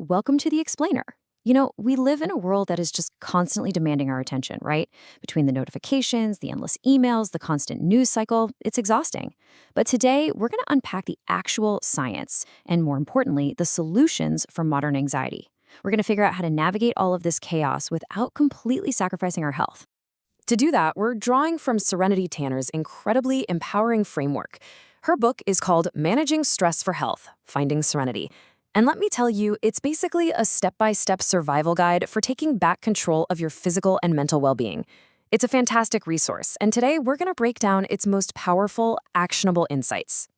Welcome to the Explainer. We live in a world that is just constantly demanding our attention, right? Between the notifications, the endless emails, the constant news cycle, it's exhausting. But today, we're going to unpack the actual science and, more importantly, the solutions for modern anxiety. We're going to figure out how to navigate all of this chaos without completely sacrificing our health. To do that, we're drawing from Serenity Tanner's incredibly empowering framework. Her book is called Managing Stress for Health, Finding Serenity. And let me tell you, it's basically a step-by-step survival guide for taking back control of your physical and mental well-being. It's a fantastic resource, and today we're going to break down its most powerful, actionable insights.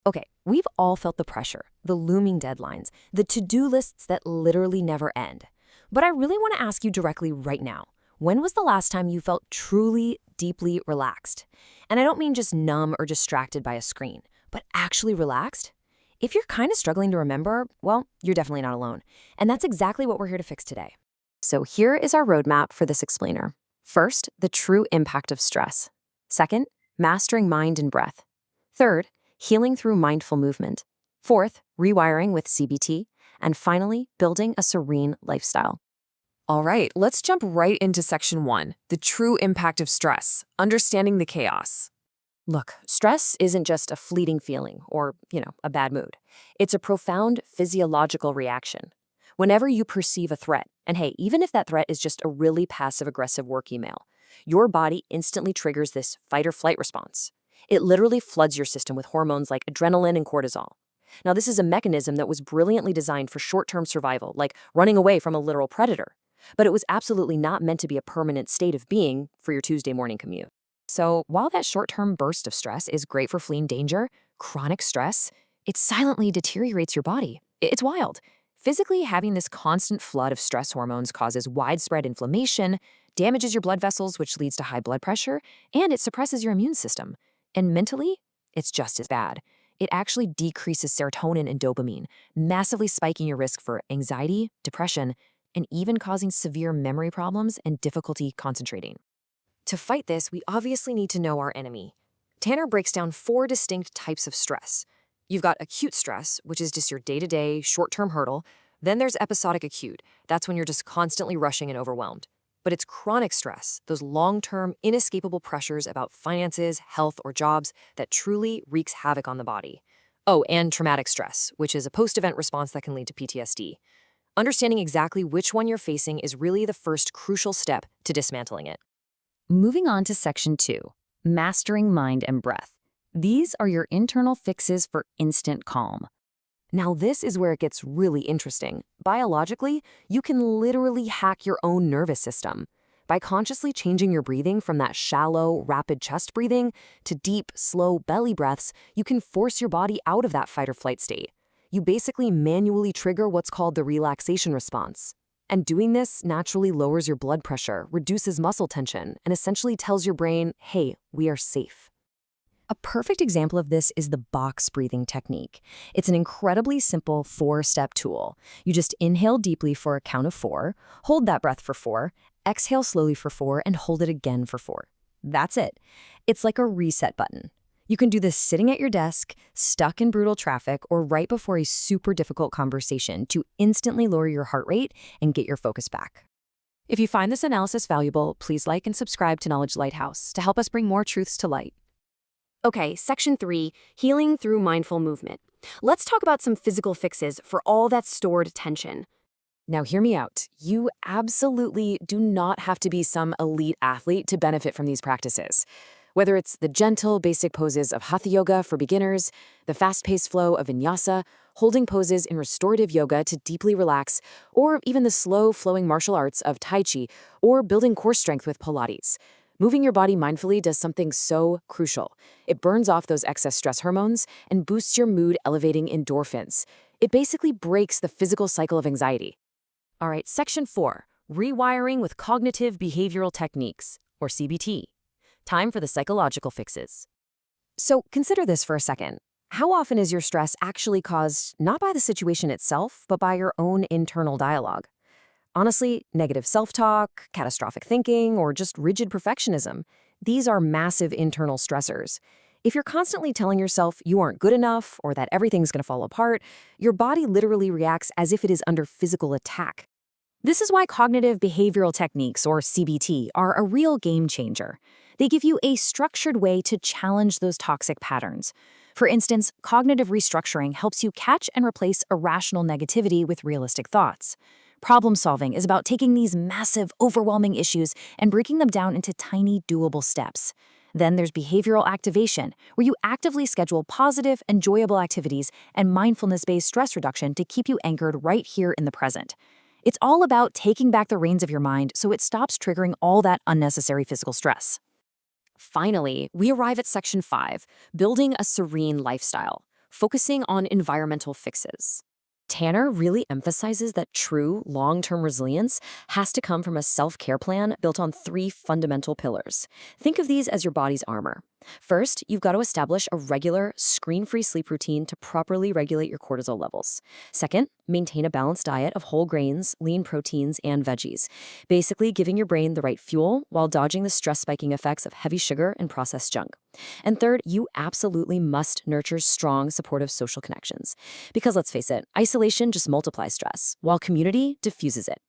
Okay, we've all felt the pressure, the looming deadlines, the to-do lists that literally never end. But I really want to ask you directly right now. When was the last time you felt truly, deeply relaxed? And I don't mean just numb or distracted by a screen, but actually relaxed? If you're kind of struggling to remember, well, you're definitely not alone. And that's exactly what we're here to fix today. So here is our roadmap for this explainer. First, the true impact of stress. Second, mastering mind and breath. Third, healing through mindful movement. Fourth, rewiring with CBT. And finally, building a serene lifestyle. All right, let's jump right into section 1, the true impact of stress, understanding the chaos. Look, stress isn't just a fleeting feeling or, a bad mood. It's a profound physiological reaction. Whenever you perceive a threat, and hey, even if that threat is just a really passive-aggressive work email, your body instantly triggers this fight-or-flight response. It literally floods your system with hormones like adrenaline and cortisol. Now, this is a mechanism that was brilliantly designed for short-term survival, like running away from a literal predator. But it was absolutely not meant to be a permanent state of being for your Tuesday morning commute. So while that short-term burst of stress is great for fleeing danger, chronic stress, it silently deteriorates your body. It's wild. Physically, having this constant flood of stress hormones causes widespread inflammation, damages your blood vessels, which leads to high blood pressure, and it suppresses your immune system. And mentally, it's just as bad. It actually decreases serotonin and dopamine, massively spiking your risk for anxiety, depression, and even causing severe memory problems and difficulty concentrating. To fight this, we obviously need to know our enemy. Tanner breaks down 4 distinct types of stress. You've got acute stress, which is just your day-to-day, short-term hurdle. Then there's episodic acute. That's when you're just constantly rushing and overwhelmed. But it's chronic stress, those long-term, inescapable pressures about finances, health, or jobs that truly wreaks havoc on the body. Oh, and traumatic stress, which is a post-event response that can lead to PTSD. Understanding exactly which one you're facing is really the first crucial step to dismantling it. Moving on to section 2, mastering mind and breath. These are your internal fixes for instant calm. Now, this is where it gets really interesting. Biologically, you can literally hack your own nervous system. By consciously changing your breathing from that shallow, rapid chest breathing to deep, slow belly breaths, you can force your body out of that fight or flight state. You basically manually trigger what's called the relaxation response. And doing this naturally lowers your blood pressure, reduces muscle tension, and essentially tells your brain, hey, we are safe. A perfect example of this is the box breathing technique. It's an incredibly simple 4-step tool. You just inhale deeply for a count of 4, hold that breath for 4, exhale slowly for 4, and hold it again for 4. That's it. It's like a reset button. You can do this sitting at your desk, stuck in brutal traffic, or right before a super difficult conversation to instantly lower your heart rate and get your focus back. If you find this analysis valuable, please like and subscribe to Knowledge Lighthouse to help us bring more truths to light. Okay, section 3, healing through mindful movement. Let's talk about some physical fixes for all that stored tension. Now, hear me out. You absolutely do not have to be some elite athlete to benefit from these practices. Whether it's the gentle, basic poses of Hatha Yoga for beginners, the fast-paced flow of Vinyasa, holding poses in restorative yoga to deeply relax, or even the slow, flowing martial arts of Tai Chi, or building core strength with Pilates. Moving your body mindfully does something so crucial. It burns off those excess stress hormones and boosts your mood, elevating endorphins. It basically breaks the physical cycle of anxiety. All right, section 4, rewiring with cognitive behavioral techniques, or CBT. Time for the psychological fixes. So consider this for a second. How often is your stress actually caused not by the situation itself, but by your own internal dialogue? Honestly, negative self-talk, catastrophic thinking, or just rigid perfectionism. These are massive internal stressors. If you're constantly telling yourself you aren't good enough or that everything's going to fall apart, your body literally reacts as if it is under physical attack. This is why cognitive behavioral techniques, or CBT, are a real game changer. They give you a structured way to challenge those toxic patterns. For instance, cognitive restructuring helps you catch and replace irrational negativity with realistic thoughts. Problem solving is about taking these massive, overwhelming issues and breaking them down into tiny, doable steps. Then there's behavioral activation, where you actively schedule positive, enjoyable activities and mindfulness-based stress reduction to keep you anchored right here in the present. It's all about taking back the reins of your mind so it stops triggering all that unnecessary physical stress. Finally, we arrive at Section 5, building a serene lifestyle, focusing on environmental fixes. Tanner really emphasizes that true, long-term resilience has to come from a self-care plan built on 3 fundamental pillars. Think of these as your body's armor. First, you've got to establish a regular, screen-free sleep routine to properly regulate your cortisol levels. Second, maintain a balanced diet of whole grains, lean proteins, and veggies, basically giving your brain the right fuel while dodging the stress-spiking effects of heavy sugar and processed junk. And third, you absolutely must nurture strong, supportive social connections. Because let's face it, isolation just multiplies stress, while community diffuses it.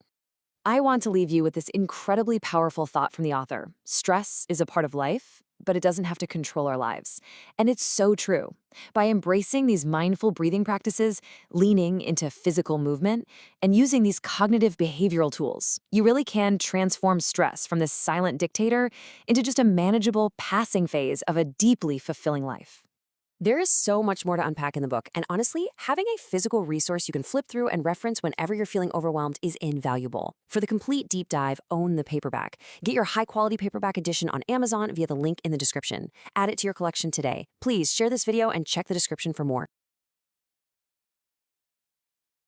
I want to leave you with this incredibly powerful thought from the author. Stress is a part of life, but it doesn't have to control our lives. And it's so true. By embracing these mindful breathing practices, leaning into physical movement, and using these cognitive behavioral tools, you really can transform stress from this silent dictator into just a manageable passing phase of a deeply fulfilling life. There is so much more to unpack in the book, and honestly, having a physical resource you can flip through and reference whenever you're feeling overwhelmed is invaluable. For the complete deep dive, own the paperback. Get your high-quality paperback edition on Amazon via the link in the description. Add it to your collection today. Please share this video and check the description for more.